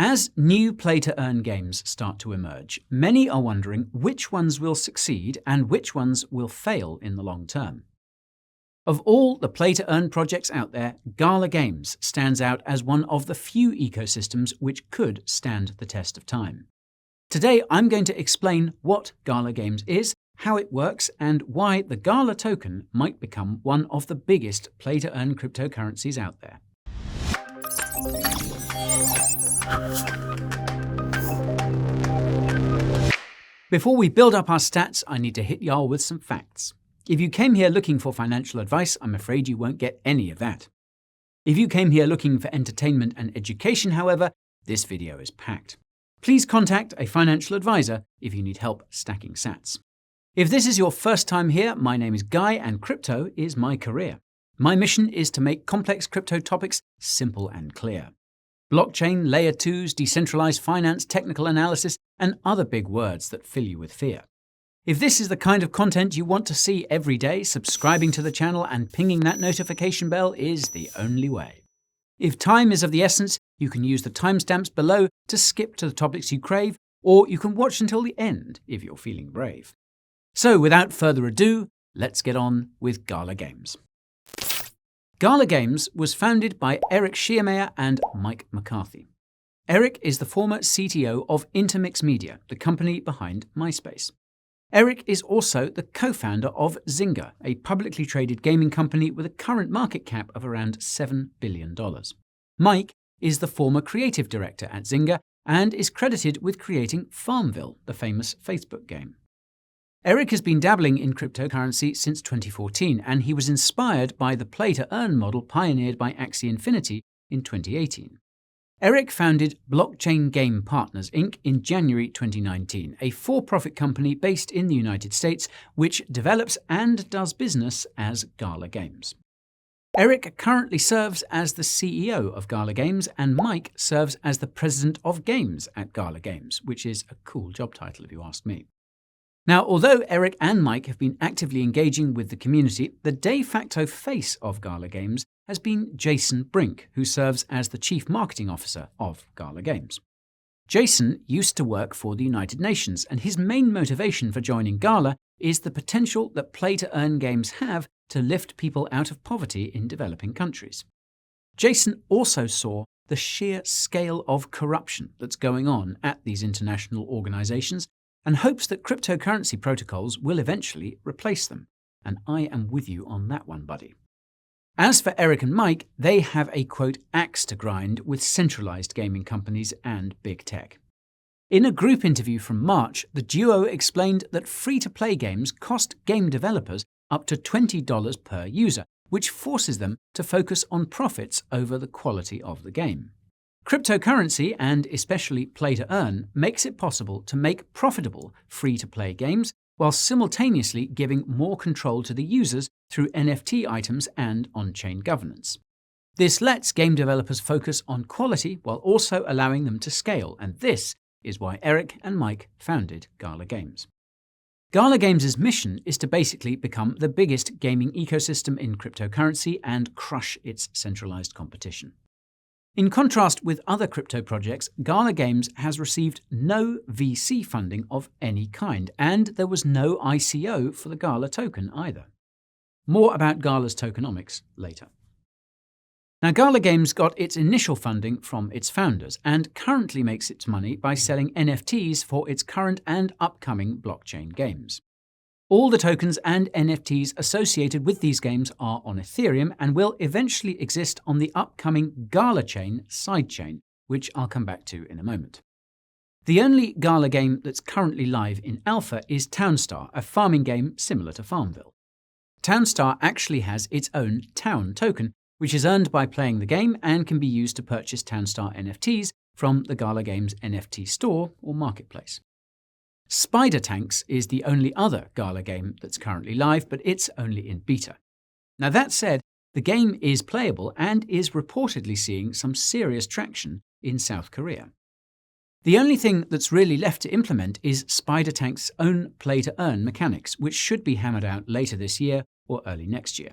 As new play-to-earn games start to emerge, many are wondering which ones will succeed and which ones will fail in the long term. Of all the play-to-earn projects out there, GALA Games stands out as one of the few ecosystems which could stand the test of time. Today, I'm going to explain what GALA Games is, how it works, and why the GALA token might become one of the biggest play-to-earn cryptocurrencies out there. Before we build up our stats, I need to hit y'all with some facts. If you came here looking for financial advice, I'm afraid you won't get any of that. If you came here looking for entertainment and education, however, this video is packed. Please contact a financial advisor if you need help stacking sats. If this is your first time here, my name is Guy and crypto is my career. My mission is to make complex crypto topics simple and clear. Blockchain, layer 2s, decentralized finance, technical analysis, and other big words that fill you with fear. If this is the kind of content you want to see every day, subscribing to the channel and pinging that notification bell is the only way. If time is of the essence, you can use the timestamps below to skip to the topics you crave, or you can watch until the end if you're feeling brave. So without further ado, let's get on with GALA Games. GALA Games was founded by Eric Schiermeier and Mike McCarthy. Eric is the former CTO of Intermix Media, the company behind MySpace. Eric is also the co-founder of Zynga, a publicly traded gaming company with a current market cap of around $7 billion. Mike is the former creative director at Zynga and is credited with creating Farmville, the famous Facebook game. Eric has been dabbling in cryptocurrency since 2014, and he was inspired by the play-to-earn model pioneered by Axie Infinity in 2018. Eric founded Blockchain Game Partners Inc. in January 2019, a for-profit company based in the United States which develops and does business as GALA Games. Eric currently serves as the CEO of GALA Games, and Mike serves as the president of games at GALA Games, which is a cool job title if you ask me. Now, although Eric and Mike have been actively engaging with the community, the de facto face of GALA Games has been Jason Brink, who serves as the Chief Marketing Officer of GALA Games. Jason used to work for the United Nations, and his main motivation for joining GALA is the potential that play-to-earn games have to lift people out of poverty in developing countries. Jason also saw the sheer scale of corruption that's going on at these international organizations and hopes that cryptocurrency protocols will eventually replace them. And I am with you on that one, buddy. As for Eric and Mike, they have a, quote, axe to grind with centralized gaming companies and big tech. In a group interview from March, the duo explained that free-to-play games cost game developers up to $20 per user, which forces them to focus on profits over the quality of the game. Cryptocurrency, and especially play-to-earn, makes it possible to make profitable free-to-play games while simultaneously giving more control to the users through NFT items and on-chain governance. This lets game developers focus on quality while also allowing them to scale, and this is why Eric and Mike founded GALA Games. GALA Games' mission is to basically become the biggest gaming ecosystem in cryptocurrency and crush its centralized competition. In contrast with other crypto projects, GALA Games has received no VC funding of any kind, and there was no ICO for the GALA token either. More about GALA's tokenomics later. Now, GALA Games got its initial funding from its founders and currently makes its money by selling NFTs for its current and upcoming blockchain games. All the tokens and NFTs associated with these games are on Ethereum and will eventually exist on the upcoming GALA chain sidechain, which I'll come back to in a moment. The only GALA game that's currently live in alpha is Townstar, a farming game similar to Farmville. Townstar actually has its own Town token, which is earned by playing the game and can be used to purchase Townstar NFTs from the GALA Games NFT store or marketplace. Spider Tanks is the only other GALA game that's currently live, but it's only in beta. Now that said, the game is playable and is reportedly seeing some serious traction in South Korea. The only thing that's really left to implement is Spider Tank's own play-to-earn mechanics, which should be hammered out later this year or early next year.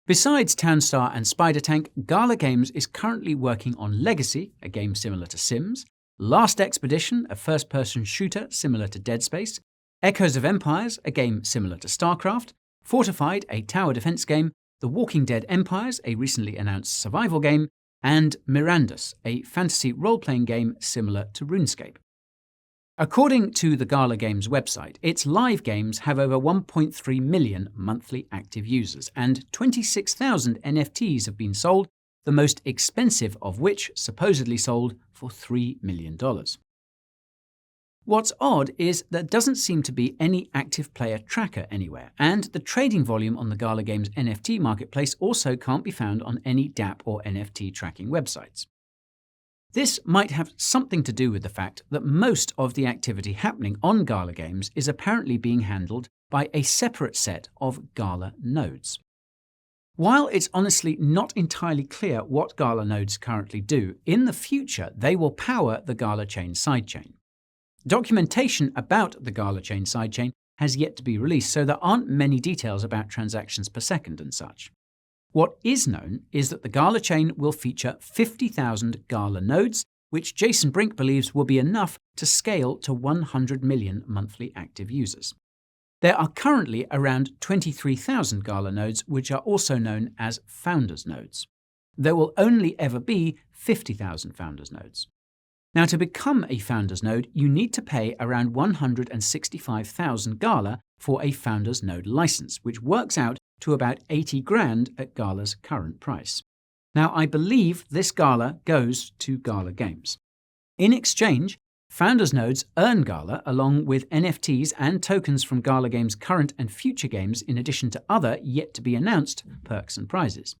Besides Townstar and Spider Tank, GALA Games is currently working on Legacy, a game similar to Sims, Last Expedition, a first-person shooter similar to Dead Space, Echoes of Empires, a game similar to StarCraft, Fortified, a tower defense game, The Walking Dead Empires, a recently announced survival game, and Mirandus, a fantasy role-playing game similar to RuneScape. According to the GALA Games website, its live games have over 1.3 million monthly active users, and 26,000 NFTs have been sold, the most expensive of which supposedly sold for $3 million. What's odd is there doesn't seem to be any active player tracker anywhere, and the trading volume on the GALA Games NFT marketplace also can't be found on any DApp or NFT tracking websites. This might have something to do with the fact that most of the activity happening on GALA Games is apparently being handled by a separate set of GALA nodes. While it's honestly not entirely clear what GALA nodes currently do, in the future they will power the GALA Chain sidechain. Documentation about the GALA Chain sidechain has yet to be released, so there aren't many details about transactions per second and such. What is known is that the GALA chain will feature 50,000 GALA nodes, which Jason Brink believes will be enough to scale to 100 million monthly active users. There are currently around 23,000 GALA nodes, which are also known as Founders nodes. There will only ever be 50,000 Founders nodes. Now, to become a Founders node, you need to pay around 165,000 GALA for a Founders node license, which works out to about 80 grand at GALA's current price. Now, I believe this GALA goes to GALA Games. In exchange, Founders nodes earn GALA along with NFTs and tokens from GALA Games' current and future games, in addition to other yet-to-be-announced perks and prizes.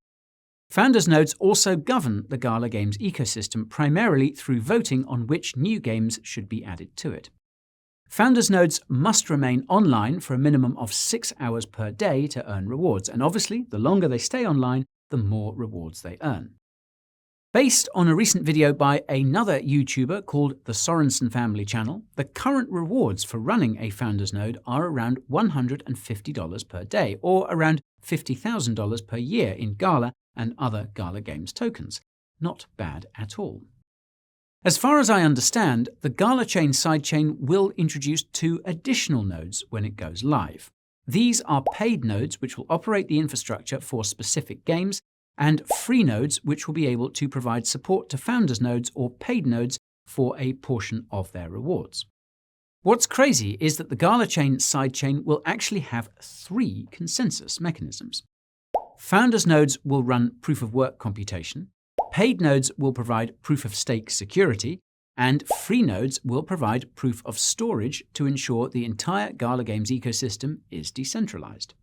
Founders nodes also govern the GALA Games ecosystem primarily through voting on which new games should be added to it. Founders nodes must remain online for a minimum of 6 hours per day to earn rewards, and obviously, the longer they stay online, the more rewards they earn. Based on a recent video by another YouTuber called the Sorensen Family Channel, the current rewards for running a Founders node are around $150 per day, or around $50,000 per year in GALA and other GALA Games tokens. Not bad at all. As far as I understand, the GALA Chain sidechain will introduce 2 additional nodes when it goes live. These are paid nodes which will operate the infrastructure for specific games, and free nodes which will be able to provide support to Founders nodes or paid nodes for a portion of their rewards. What's crazy is that the GALA Chain sidechain will actually have 3 consensus mechanisms. Founders nodes will run proof-of-work computation, paid nodes will provide proof-of-stake security, and free nodes will provide proof of storage to ensure the entire GALA Games ecosystem is decentralized.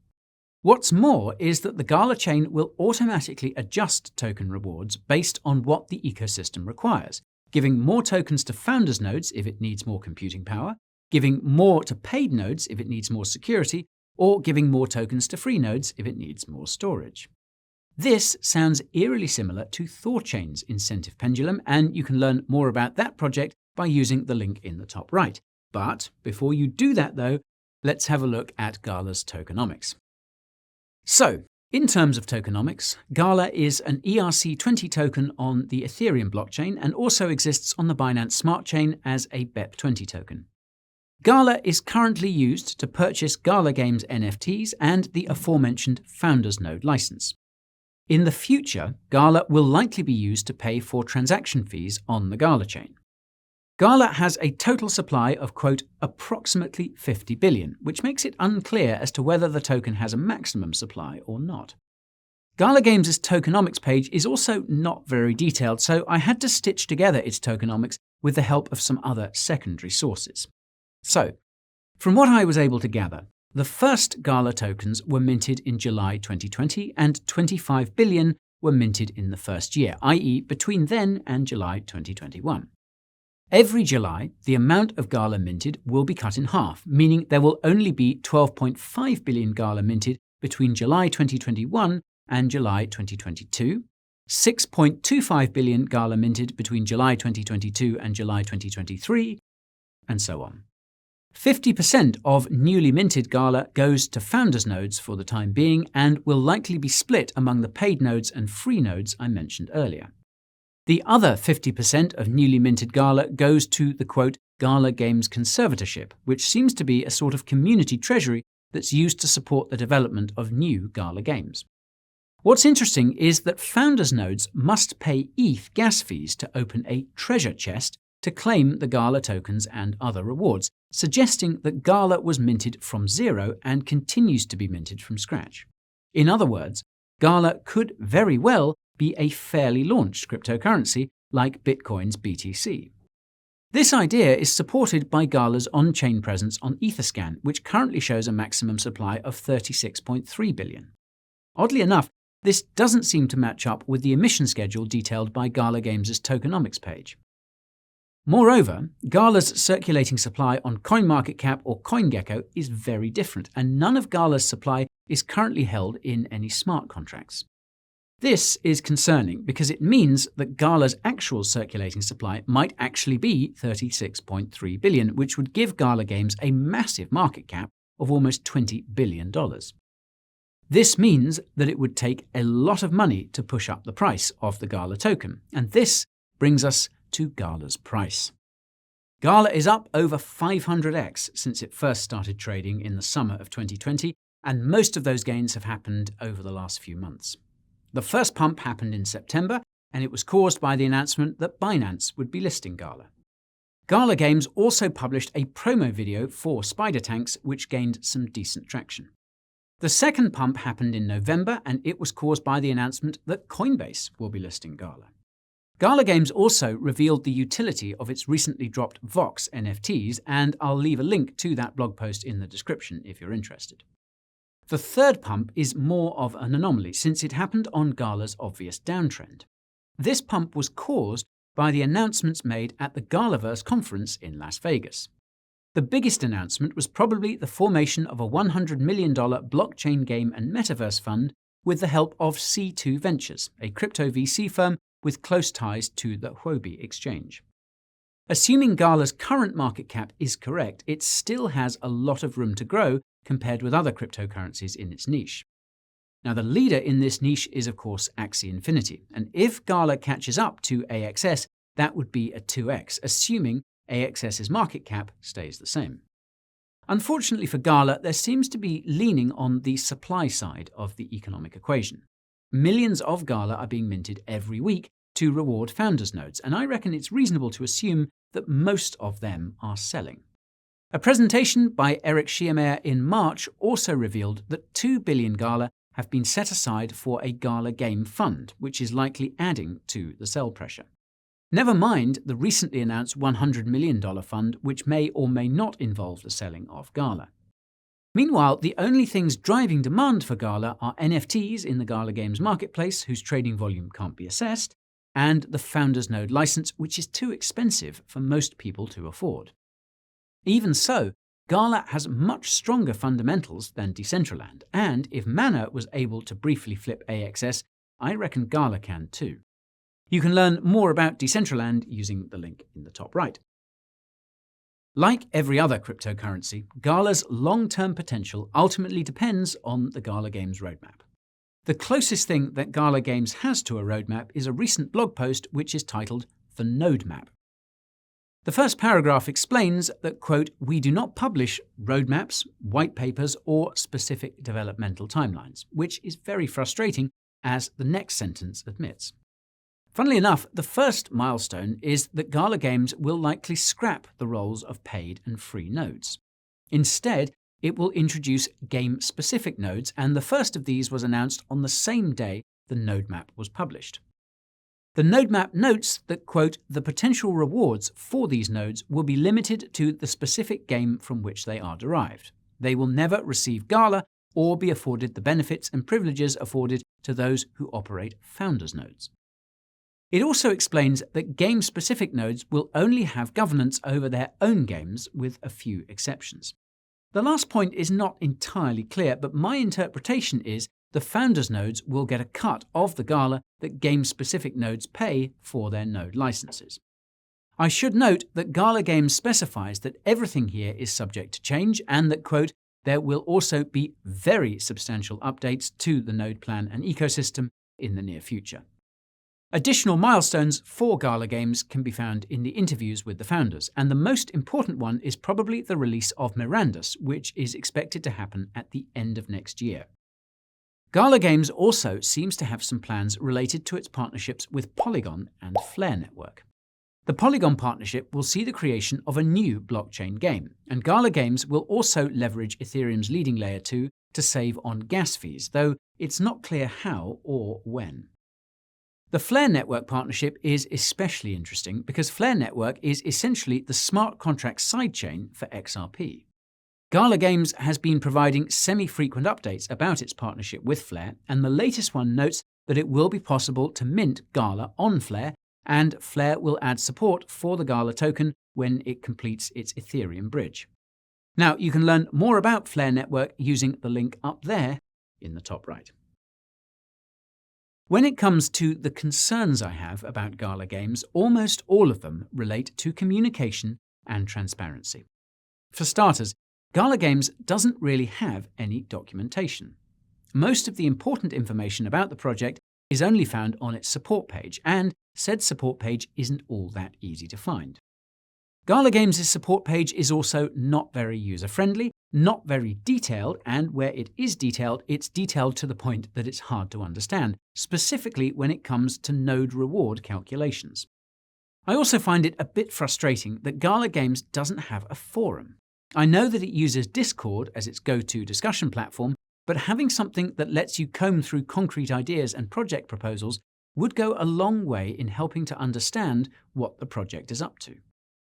What's more is that the GALA chain will automatically adjust token rewards based on what the ecosystem requires, giving more tokens to Founders nodes if it needs more computing power, giving more to paid nodes if it needs more security, or giving more tokens to free nodes if it needs more storage. This sounds eerily similar to Thorchain's incentive pendulum, and you can learn more about that project by using the link in the top right. But before you do that though, let's have a look at GALA's tokenomics. So, in terms of tokenomics, GALA is an ERC20 token on the Ethereum blockchain and also exists on the Binance Smart Chain as a BEP20 token. GALA is currently used to purchase GALA Games NFTs and the aforementioned Founders node license. In the future, GALA will likely be used to pay for transaction fees on the GALA chain. GALA has a total supply of, quote, approximately 50 billion, which makes it unclear as to whether the token has a maximum supply or not. GALA Games' tokenomics page is also not very detailed, so I had to stitch together its tokenomics with the help of some other secondary sources. So, from what I was able to gather, the first GALA tokens were minted in July 2020 and 25 billion were minted in the first year, i.e. between then and July 2021. Every July, the amount of GALA minted will be cut in half, meaning there will only be 12.5 billion GALA minted between July 2021 and July 2022, 6.25 billion GALA minted between July 2022 and July 2023, and so on. 50% of newly minted GALA goes to Founders nodes for the time being and will likely be split among the paid nodes and free nodes I mentioned earlier. The other 50% of newly minted GALA goes to the quote, GALA Games Conservatorship, which seems to be a sort of community treasury that's used to support the development of new GALA games. What's interesting is that founders' nodes must pay ETH gas fees to open a treasure chest to claim the GALA tokens and other rewards, suggesting that GALA was minted from zero and continues to be minted from scratch. In other words, GALA could very well be a fairly launched cryptocurrency like Bitcoin's BTC. This idea is supported by GALA's on-chain presence on Etherscan, which currently shows a maximum supply of 36.3 billion. Oddly enough, this doesn't seem to match up with the emission schedule detailed by GALA Games' tokenomics page. Moreover, GALA's circulating supply on CoinMarketCap or CoinGecko is very different, and none of GALA's supply is currently held in any smart contracts. This is concerning because it means that GALA's actual circulating supply might actually be 36.3 billion, which would give GALA Games a massive market cap of almost $20 billion. This means that it would take a lot of money to push up the price of the GALA token, and this brings us to GALA's price. GALA is up over 500x since it first started trading in the summer of 2020, and most of those gains have happened over the last few months. The first pump happened in September, and it was caused by the announcement that Binance would be listing GALA. GALA Games also published a promo video for Spider Tanks, which gained some decent traction. The second pump happened in November, and it was caused by the announcement that Coinbase will be listing GALA. GALA Games also revealed the utility of its recently dropped Vox NFTs, and I'll leave a link to that blog post in the description if you're interested. The third pump is more of an anomaly since it happened on GALA's obvious downtrend. This pump was caused by the announcements made at the Galaverse conference in Las Vegas. The biggest announcement was probably the formation of a $100 million blockchain game and metaverse fund with the help of C2 Ventures, a crypto VC firm with close ties to the Huobi exchange. Assuming GALA's current market cap is correct, it still has a lot of room to grow compared with other cryptocurrencies in its niche. Now, the leader in this niche is, of course, Axie Infinity, and if GALA catches up to AXS, that would be a 2x, assuming AXS's market cap stays the same. Unfortunately for GALA, there seems to be leaning on the supply side of the economic equation. Millions of GALA are being minted every week to reward founders' nodes, and I reckon it's reasonable to assume that most of them are selling. A presentation by Eric Schiermeier in March also revealed that 2 billion GALA have been set aside for a GALA game fund, which is likely adding to the sell pressure. Never mind the recently announced $100 million fund, which may or may not involve the selling of GALA. Meanwhile, the only things driving demand for GALA are NFTs in the GALA Games marketplace, whose trading volume can't be assessed, and the Founders Node license, which is too expensive for most people to afford. Even so, GALA has much stronger fundamentals than Decentraland, and if Mana was able to briefly flip AXS, I reckon GALA can too. You can learn more about Decentraland using the link in the top right. Like every other cryptocurrency, GALA's long-term potential ultimately depends on the GALA Games roadmap. The closest thing that GALA Games has to a roadmap is a recent blog post which is titled The Node Map. The first paragraph explains that, quote, we do not publish roadmaps, white papers, or specific developmental timelines, which is very frustrating, as the next sentence admits. Funnily enough, the first milestone is that GALA Games will likely scrap the roles of paid and free nodes. Instead, it will introduce game-specific nodes, and the first of these was announced on the same day the node map was published. The node map notes that, quote, the potential rewards for these nodes will be limited to the specific game from which they are derived. They will never receive GALA or be afforded the benefits and privileges afforded to those who operate founders nodes. It also explains that game-specific nodes will only have governance over their own games, with a few exceptions. The last point is not entirely clear, but my interpretation is the founders nodes will get a cut of the GALA that game-specific nodes pay for their node licenses. I should note that GALA Games specifies that everything here is subject to change and that, quote, there will also be very substantial updates to the node plan and ecosystem in the near future. Additional milestones for GALA Games can be found in the interviews with the founders, and the most important one is probably the release of Mirandus, which is expected to happen at the end of next year. GALA Games also seems to have some plans related to its partnerships with Polygon and Flare Network. The Polygon partnership will see the creation of a new blockchain game, and GALA Games will also leverage Ethereum's leading layer 2 to save on gas fees, though it's not clear how or when. The Flare Network partnership is especially interesting because Flare Network is essentially the smart contract sidechain for XRP. GALA Games has been providing semi-frequent updates about its partnership with Flare, and the latest one notes that it will be possible to mint GALA on Flare, and Flare will add support for the GALA token when it completes its Ethereum bridge. Now, you can learn more about Flare Network using the link up there in the top right. When it comes to the concerns I have about GALA Games, almost all of them relate to communication and transparency. For starters, GALA Games doesn't really have any documentation. Most of the important information about the project is only found on its support page, and said support page isn't all that easy to find. GALA Games' support page is also not very user-friendly, not very detailed, and where it is detailed, it's detailed to the point that it's hard to understand, specifically when it comes to node reward calculations. I also find it a bit frustrating that GALA Games doesn't have a forum. I know that it uses Discord as its go-to discussion platform, but having something that lets you comb through concrete ideas and project proposals would go a long way in helping to understand what the project is up to.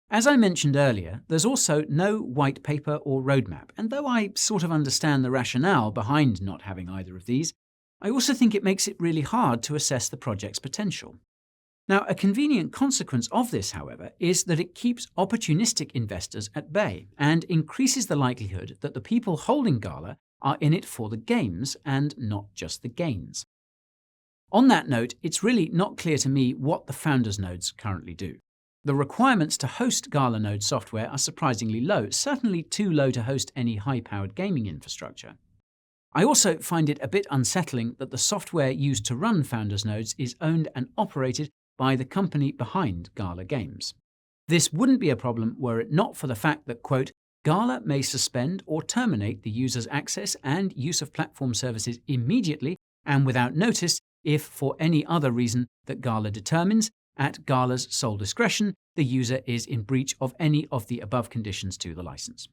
As I mentioned earlier, there's also no white paper or roadmap, and though I sort of understand the rationale behind not having either of these, I also think it makes it really hard to assess the project's potential. Now, a convenient consequence of this, however, is that it keeps opportunistic investors at bay and increases the likelihood that the people holding GALA are in it for the games and not just the gains. On that note, it's really not clear to me what the founders' nodes currently do. The requirements to host GALA node software are surprisingly low, certainly too low to host any high-powered gaming infrastructure. I also find it a bit unsettling that the software used to run founders' nodes is owned and operated by the company behind GALA Games. This wouldn't be a problem were it not for the fact that, quote, GALA may suspend or terminate the user's access and use of platform services immediately and without notice if, for any other reason that GALA determines, at GALA's sole discretion, the user is in breach of any of the above conditions to the license.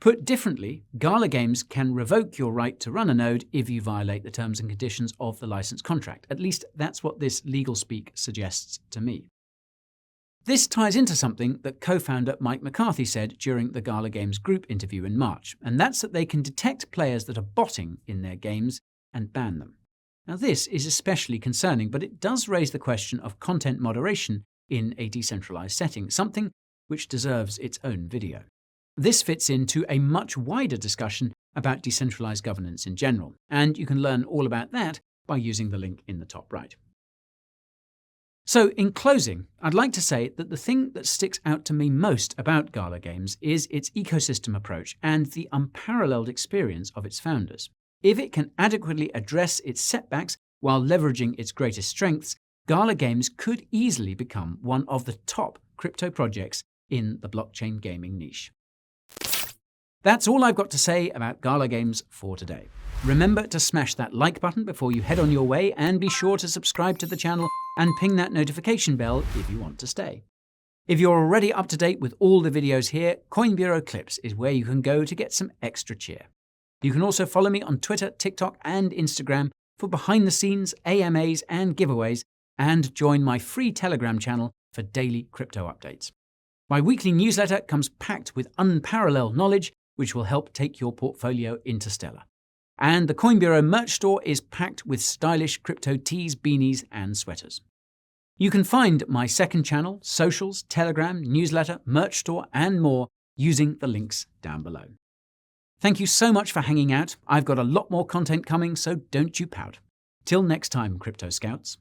Put differently, GALA Games can revoke your right to run a node if you violate the terms and conditions of the license contract. At least that's what this legal speak suggests to me. This ties into something that co-founder Mike McCarthy said during the GALA Games group interview in March, and that's that they can detect players that are botting in their games and ban them. Now, this is especially concerning, but it does raise the question of content moderation in a decentralized setting, something which deserves its own video. This fits into a much wider discussion about decentralized governance in general, and you can learn all about that by using the link in the top right. So, in closing, I'd like to say that the thing that sticks out to me most about GALA Games is its ecosystem approach and the unparalleled experience of its founders. If it can adequately address its setbacks while leveraging its greatest strengths, GALA Games could easily become one of the top crypto projects in the blockchain gaming niche. That's all I've got to say about GALA Games for today. Remember to smash that like button before you head on your way, and be sure to subscribe to the channel and ping that notification bell if you want to stay. If you're already up to date with all the videos here, Coin Bureau Clips is where you can go to get some extra cheer. You can also follow me on Twitter, TikTok, and Instagram for behind-the-scenes, AMAs, and giveaways, and join my free Telegram channel for daily crypto updates. My weekly newsletter comes packed with unparalleled knowledge, which will help take your portfolio interstellar. And the Coin Bureau merch store is packed with stylish crypto tees, beanies, and sweaters. You can find my second channel, socials, Telegram, newsletter, merch store, and more using the links down below. Thank you so much for hanging out. I've got a lot more content coming, so don't you pout. Till next time, Crypto Scouts.